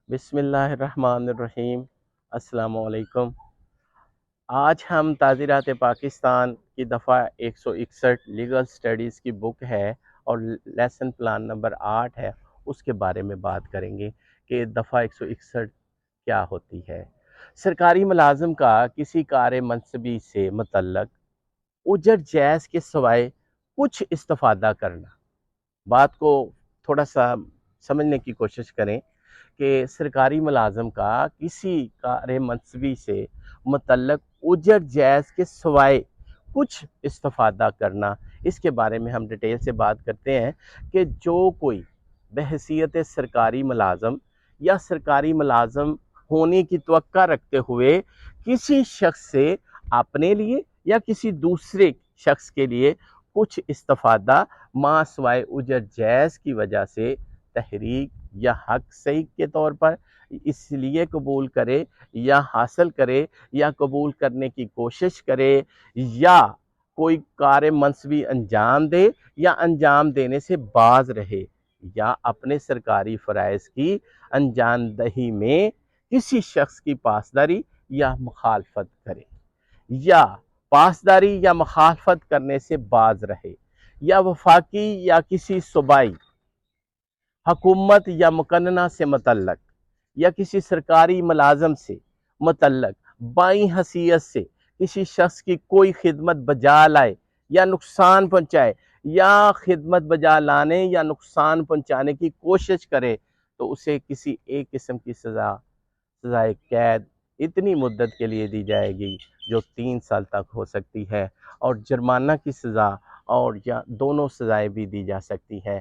بسم اللہ الرحمن الرحیم۔ السلام علیکم۔ آج ہم تعزیرات پاکستان کی دفعہ 161 لیگل سٹڈیز کی بک ہے اور لیسن پلان نمبر 8 ہے، اس کے بارے میں بات کریں گے کہ دفعہ 161 کیا ہوتی ہے۔ سرکاری ملازم کا کسی کار منصبی سے متعلق اجر جیز کے سوائے کچھ استفادہ کرنا۔ بات کو تھوڑا سا سمجھنے کی کوشش کریں کہ سرکاری ملازم کا کسی کار منصبی سے متعلق اجر جیز کے سوائے کچھ استفادہ کرنا، اس کے بارے میں ہم ڈیٹیل سے بات کرتے ہیں کہ جو کوئی بحیثیت سرکاری ملازم یا سرکاری ملازم ہونے کی توقع رکھتے ہوئے کسی شخص سے اپنے لیے یا کسی دوسرے شخص کے لیے کچھ استفادہ ما سوائے اجر جیز کی وجہ سے تحریک یا حق صحیح کے طور پر اس لیے قبول کرے یا حاصل کرے یا قبول کرنے کی کوشش کرے یا کوئی کار منصبی انجام دے یا انجام دینے سے باز رہے یا اپنے سرکاری فرائض کی انجام دہی میں کسی شخص کی پاسداری یا مخالفت کرے یا پاسداری یا مخالفت کرنے سے باز رہے یا وفاقی یا کسی صوبائی حکومت یا مقننہ سے متعلق یا کسی سرکاری ملازم سے متعلق بائیں حیثیت سے کسی شخص کی کوئی خدمت بجا لائے یا نقصان پہنچائے یا خدمت بجا لانے یا نقصان پہنچانے کی کوشش کرے تو اسے کسی ایک قسم کی سزائے قید اتنی مدت کے لیے دی جائے گی جو 3 سال تک ہو سکتی ہے، اور جرمانہ کی سزا اور یا دونوں سزائیں بھی دی جا سکتی ہیں۔